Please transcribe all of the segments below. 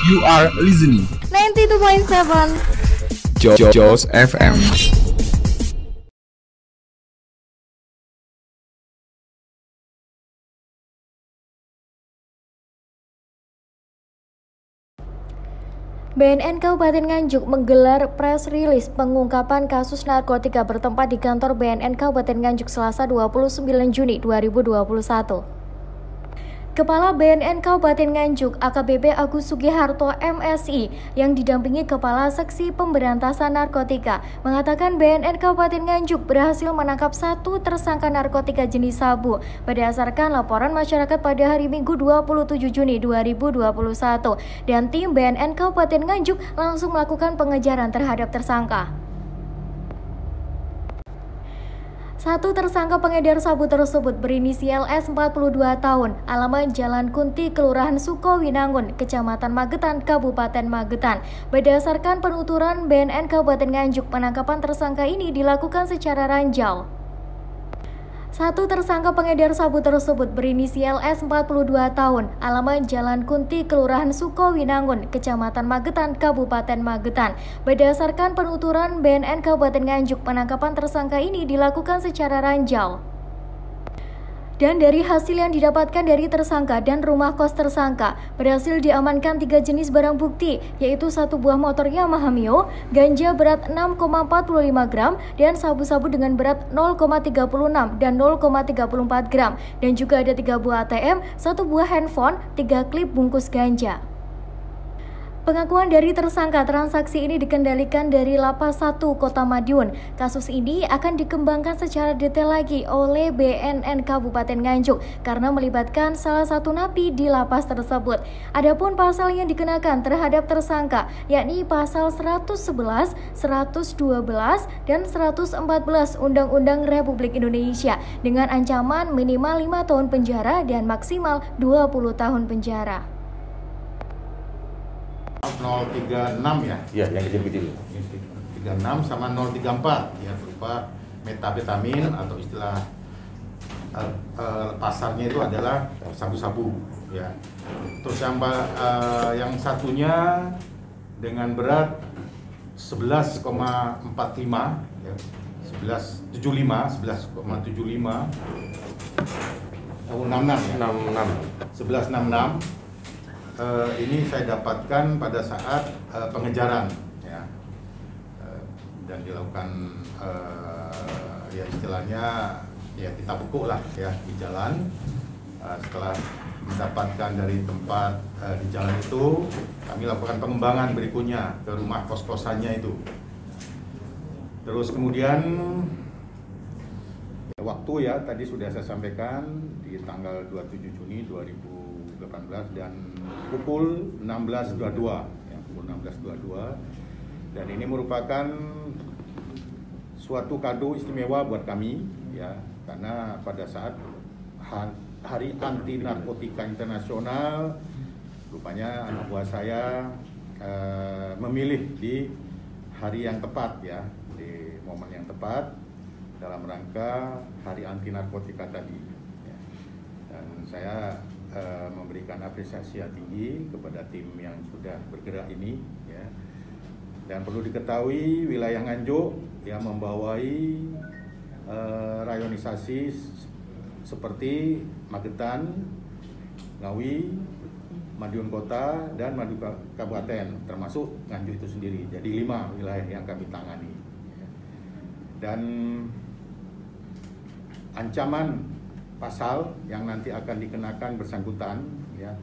You are listening 92.7 Jos FM. BNN Kabupaten Nganjuk menggelar press release pengungkapan kasus narkotika bertempat di kantor BNN Kabupaten Nganjuk Selasa 29 Juni 2021. Kepala BNN Kabupaten Nganjuk AKBP Agus Sugiharto MSI yang didampingi Kepala Seksi Pemberantasan Narkotika mengatakan BNN Kabupaten Nganjuk berhasil menangkap 1 tersangka narkotika jenis sabu berdasarkan laporan masyarakat pada hari Minggu 27 Juni 2021 dan tim BNN Kabupaten Nganjuk langsung melakukan pengejaran terhadap tersangka. 1 tersangka pengedar sabu tersebut berinisial S 42 tahun, alamat Jalan Kunti, Kelurahan Sukowinangun, Kecamatan Magetan, Kabupaten Magetan. Berdasarkan penuturan BNN Kabupaten Nganjuk, penangkapan tersangka ini dilakukan secara ranjau. 1 tersangka pengedar sabu tersebut berinisial S 42 tahun, alamat Jalan Kunti, Kelurahan Sukowinangun, Kecamatan Magetan, Kabupaten Magetan. Berdasarkan penuturan BNN Kabupaten Nganjuk, penangkapan tersangka ini dilakukan secara ranjau. Dan dari hasil yang didapatkan dari tersangka dan rumah kos tersangka, berhasil diamankan 3 jenis barang bukti, yaitu 1 buah motor Yamaha Mio, ganja berat 6,45 gram, dan sabu-sabu dengan berat 0,36 dan 0,34 gram, dan juga ada 3 buah ATM, 1 buah handphone, 3 klip bungkus ganja. Pengakuan dari tersangka, transaksi ini dikendalikan dari Lapas 1 Kota Madiun. Kasus ini akan dikembangkan secara detail lagi oleh BNN Kabupaten Nganjuk karena melibatkan salah satu napi di lapas tersebut. Adapun pasal yang dikenakan terhadap tersangka yakni pasal 111, 112, dan 114 Undang-Undang Republik Indonesia dengan ancaman minimal 5 tahun penjara dan maksimal 20 tahun penjara. 036 ya? Iya, yang kecil-kecil. 36 sama 034 ya, berupa metafetamin atau istilah pasarnya itu adalah sabu-sabu ya. Terus yang satunya dengan berat 11,45 ya. 11,75 tahun 66 ya. 1166. Ini saya dapatkan pada saat pengejaran ya, dan dilakukan ya istilahnya ya kita bekuk lah ya di jalan. Setelah mendapatkan dari tempat di jalan itu, kami lakukan pengembangan berikutnya ke rumah kos-kosannya itu. Terus kemudian ya, waktu ya tadi sudah saya sampaikan di tanggal 27 Juni 2018 dan pukul 16.22 ya, pukul 16.22, dan ini merupakan suatu kado istimewa buat kami ya, karena pada saat Hari Anti Narkotika Internasional rupanya anak buah saya memilih di hari yang tepat ya, di momen yang tepat dalam rangka Hari Anti Narkotika tadi ya. Dan saya memberikan apresiasi yang tinggi kepada tim yang sudah bergerak ini ya. Dan perlu diketahui wilayah Nganjuk yang membawai rayonisasi seperti Magetan, Ngawi, Madiun Kota, dan Madiun Kabupaten, termasuk Nganjuk itu sendiri. Jadi 5 wilayah yang kami tangani ya. Dan ancaman pasal yang nanti akan dikenakan bersangkutan ya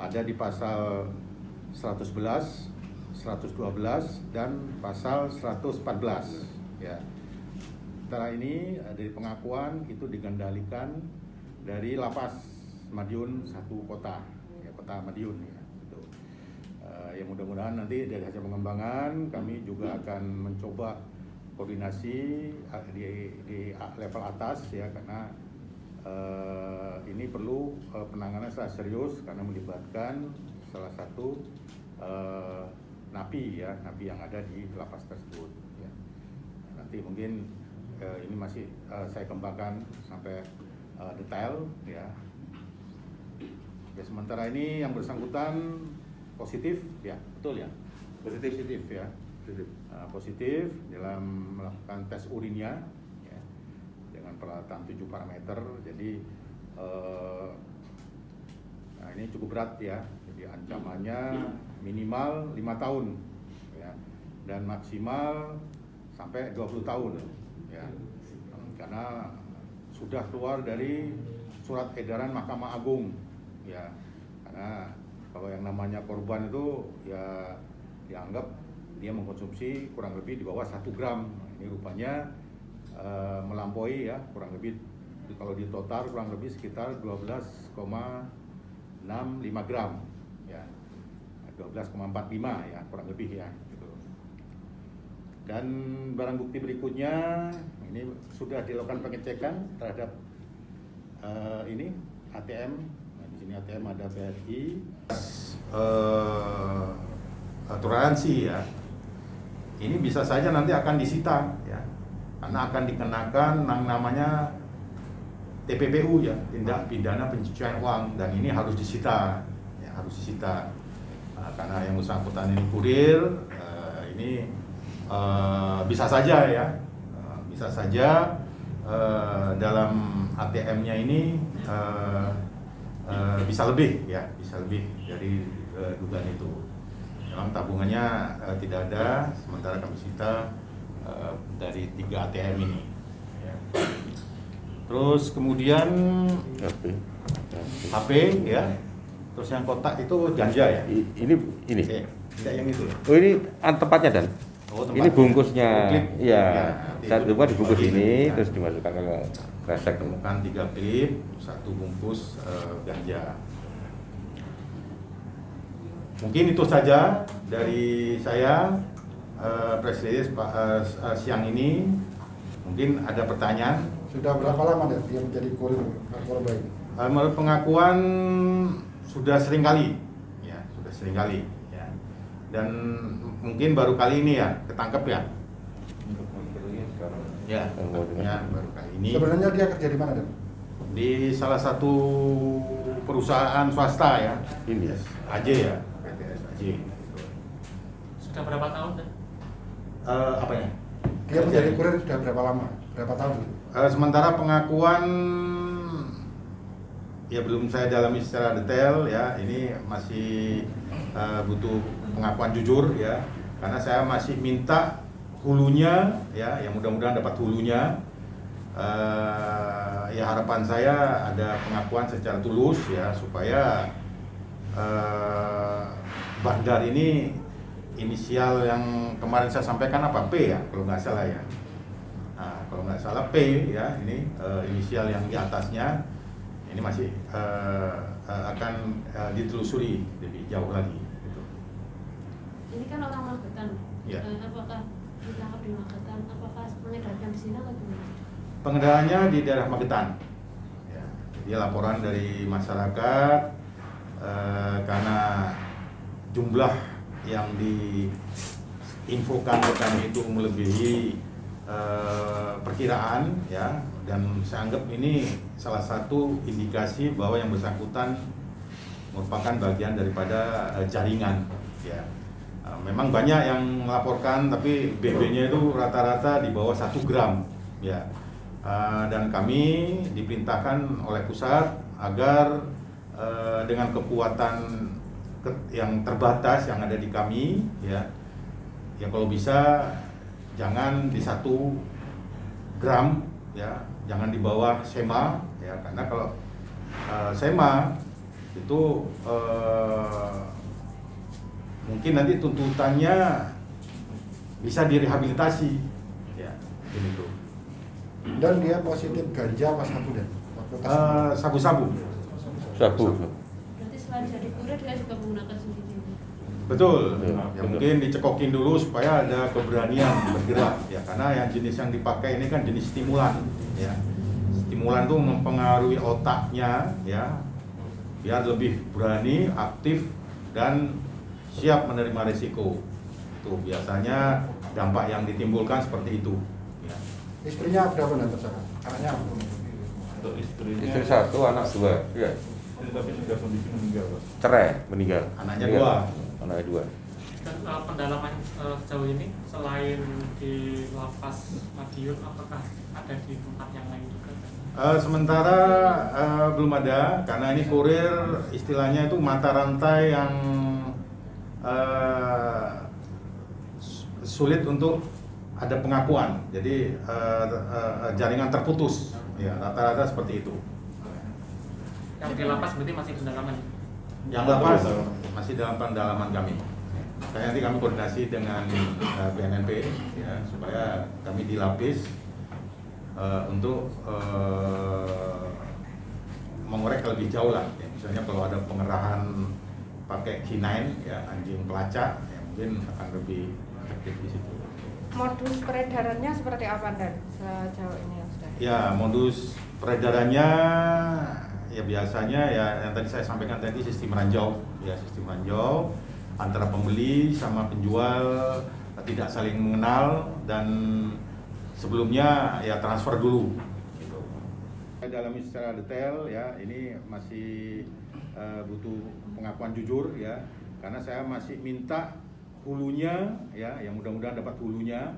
ada di pasal 111, 112 dan pasal 114 ya. Setelah ini dari pengakuan itu dikendalikan dari Lapas Madiun 1 Kota ya, Kota Madiun ya gitu. Ya mudah-mudahan nanti dari hasil pengembangan kami juga akan mencoba koordinasi di level atas ya, karena ini perlu penanganan secara serius karena melibatkan salah satu napi ya, napi yang ada di lapas tersebut ya. Nanti mungkin ini masih saya kembangkan sampai detail ya. Ya sementara ini yang bersangkutan positif, ya betul ya. Positif ya. Positif dalam melakukan tes urinnya ya, dengan peralatan 7 parameter. Jadi nah ini cukup berat ya. Jadi ancamannya minimal 5 tahun ya, dan maksimal sampai 20 tahun ya. Karena sudah keluar dari surat edaran Mahkamah Agung ya. Karena kalau yang namanya korban itu ya dianggap dia mengkonsumsi kurang lebih di bawah 1 gram. Ini rupanya melampaui ya, kurang lebih kalau di total kurang lebih sekitar 12,65 gram ya, 12,45 ya kurang lebih ya gitu. Dan barang bukti berikutnya ini sudah dilakukan pengecekan terhadap ini ATM. Nah, di sini ATM ada BRI, toleransi ya. Ini bisa saja nanti akan disita ya, karena akan dikenakan namanya TPPU ya, tindak pidana pencucian uang, dan ini harus disita ya, harus disita. Karena yang bersangkutan ini kurir, ini bisa saja ya, bisa saja dalam ATM-nya ini bisa lebih ya, bisa lebih dari dugaan itu. Memang tabungannya tidak ada, sementara kami sita dari 3 ATM ini. Ya. Terus kemudian HP ya, terus yang kotak itu ganja ya. Ini. Tidak yang itu. Oh ini tempatnya Dan. Oh, ini bungkusnya. Iya. Ya, coba dibungkus ini, terus dimasukkan ke kresek. Temukan 3 klip, 1 bungkus ganja. Mungkin itu saja dari saya, press release siang ini. Mungkin ada pertanyaan. Sudah berapa lama dia menjadi kurir narkoba ini? Menurut pengakuan sudah sering kali, ya sudah sering kali, ya. Dan mungkin baru kali ini ya ketangkep ya. Ya, baru kali ini. Sebenarnya dia kerja di mana, Dan? Di salah satu perusahaan swasta ya. Ini AJ ya. Sudah berapa tahun Dan? Apanya? Dia menjadi kurir sudah berapa lama? Berapa tahun? Sementara pengakuan ya belum saya dalami secara detail ya. Ini masih butuh pengakuan jujur ya. Karena saya masih minta hulunya ya, yang mudah-mudahan dapat hulunya. Ya harapan saya ada pengakuan secara tulus ya, supaya Bandar ini inisial yang kemarin saya sampaikan apa? P ya, kalau nggak salah ya. Nah, kalau nggak salah P ya, ini inisial yang di atasnya ini masih akan ditelusuri lebih jauh lagi. Gitu. Ini kan orang Magetan. Ya. Apakah ditangkap di Magetan? Apakah mengedarkan di sini atau gimana? Pengedarannya di daerah Magetan. Ya, dia laporan dari masyarakat karena jumlah yang diinfokan ke kami itu melebihi perkiraan ya, dan saya anggap ini salah satu indikasi bahwa yang bersangkutan merupakan bagian daripada jaringan ya. Memang banyak yang melaporkan, tapi BB-nya itu rata-rata di bawah 1 gram ya. Dan kami diperintahkan oleh pusat agar dengan kekuatan yang terbatas yang ada di kami ya kalau bisa jangan di 1 gram ya, jangan di bawah SEMA ya, karena kalau SEMA itu mungkin nanti tuntutannya bisa direhabilitasi ya, gitu. Dan dia positif ganja apa sabu, Dan? Sabu-sabu. Berarti selain jadi kurir dia juga menggunakan sendiri. Betul. Ya mungkin dicekokin dulu supaya ada keberanian bergerak ya, karena yang jenis yang dipakai ini kan jenis stimulan ya. Stimulan itu mempengaruhi otaknya ya, biar lebih berani, aktif dan siap menerima risiko. Itu biasanya dampak yang ditimbulkan seperti itu ya. Istrinya berapa dan tersangka? Anaknya apa? Untuk istrinya, Istri 1, anak 2. Iya. tapi sudah kondisi meninggal, Pak. Cerai, meninggal. Anaknya Meninggal. 2. Ada 2. Dan pendalaman sejauh ini selain di lapas Madiun, apakah ada di tempat yang lain juga? Sementara belum ada, karena ini kurir istilahnya itu mata rantai yang sulit untuk ada pengakuan, jadi jaringan terputus, ya rata-rata seperti itu. Yang di lapas berarti masih pendalaman? Yang lapas masih dalam pendalaman kami. Nanti kami koordinasi dengan BNNP ya, supaya kami dilapis untuk mengorek lebih jauh lah. Ya, misalnya kalau ada pengerahan pakai K9 ya, anjing pelacak, ya, mungkin akan lebih efektif di situ. Modus peredarannya seperti apa dan sejauh ini yang sudah? Ya, modus peredarannya ya biasanya ya yang tadi saya sampaikan tadi, sistem ranjau ya, sistem ranjau antara pembeli sama penjual tidak saling mengenal, dan sebelumnya ya transfer dulu gitu. Saya dalami secara detail ya, ini masih butuh pengakuan jujur ya, karena saya masih minta hulunya ya, yang mudah-mudahan dapat hulunya.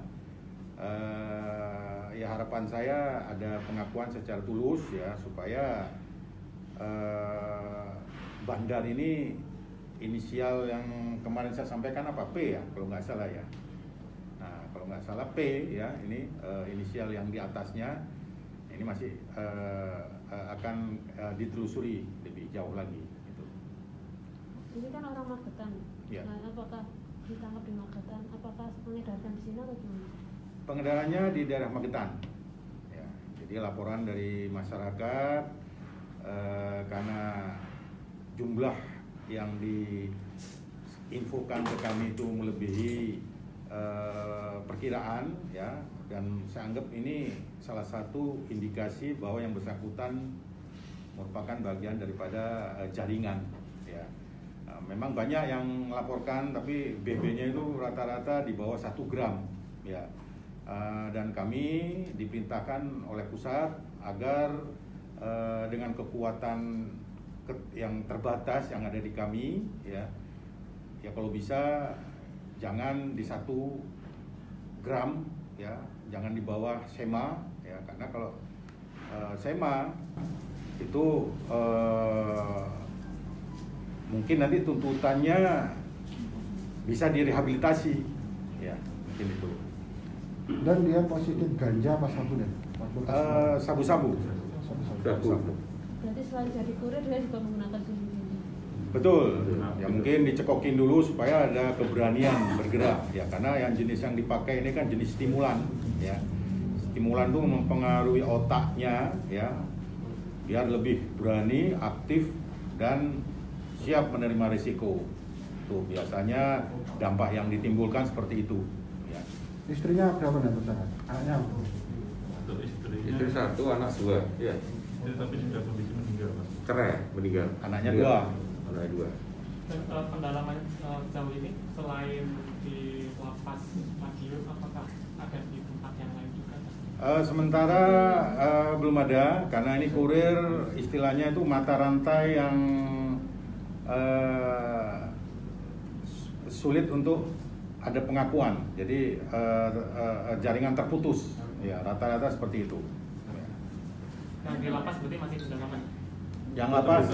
Ya harapan saya ada pengakuan secara tulus ya, supaya bandar ini inisial yang kemarin saya sampaikan apa, P ya kalau nggak salah ya. Nah kalau nggak salah P ya, ini inisial yang di atasnya ini masih akan ditelusuri lebih jauh lagi gitu. Ini kan orang Magetan. Ya. Nah, apakah ditangkap di Magetan? Apakah pengedarkan di sini atau gimana? Pengedarannya di daerah Magetan. Ya, jadi laporan dari masyarakat karena jumlah yang diinfokan ke kami itu melebihi perkiraan ya, dan saya anggap ini salah satu indikasi bahwa yang bersangkutan merupakan bagian daripada jaringan ya. Memang banyak yang melaporkan, tapi BB-nya itu rata-rata di bawah 1 gram ya. Dan kami diperintahkan oleh pusat agar dengan kekuatan yang terbatas yang ada di kami ya kalau bisa jangan di 1 gram ya, jangan di bawah SEMA ya, karena kalau SEMA itu mungkin nanti tuntutannya bisa direhabilitasi ya, mungkin itu. Dan dia positif ganja apa sabu dan? Sabu-sabu. Berarti selain jadi kurir dia juga menggunakan sendiri. Betul. Ya mungkin dicekokin dulu supaya ada keberanian bergerak ya, karena yang jenis yang dipakai ini kan jenis stimulan ya. Stimulan itu mempengaruhi otaknya ya, biar lebih berani, aktif, dan siap menerima risiko. Tuh biasanya dampak yang ditimbulkan seperti itu ya. Istrinya berapa dan tersangka? Anaknya? Untuk istrinya. Istri 1, anak 2. Iya. Tapi sudah kondisi meninggal, Mas. Cerai, meninggal. Anaknya 2. Anaknya 2. Dan pendalaman sejauh ini selain di lapas Madiun, apakah ada di tempat yang lain juga? Sementara belum ada, karena ini kurir istilahnya itu mata rantai yang sulit untuk ada pengakuan, jadi jaringan terputus ya, rata-rata seperti itu. Yang di lapas berarti masih pendalaman? Yang lapas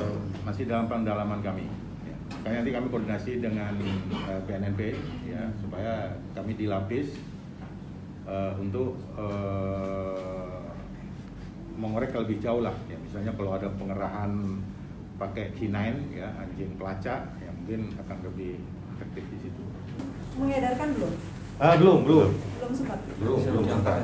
masih dalam pendalaman kami ya. Makanya nanti kami koordinasi dengan BNNP ya, supaya kami dilapis untuk mengorek lebih jauh lah ya, misalnya kalau ada pengerahan pakai K9 ya, anjing pelacak ya, mungkin akan lebih efektif di situ. Mengedarkan belum? Belum Belum sempat. sempat.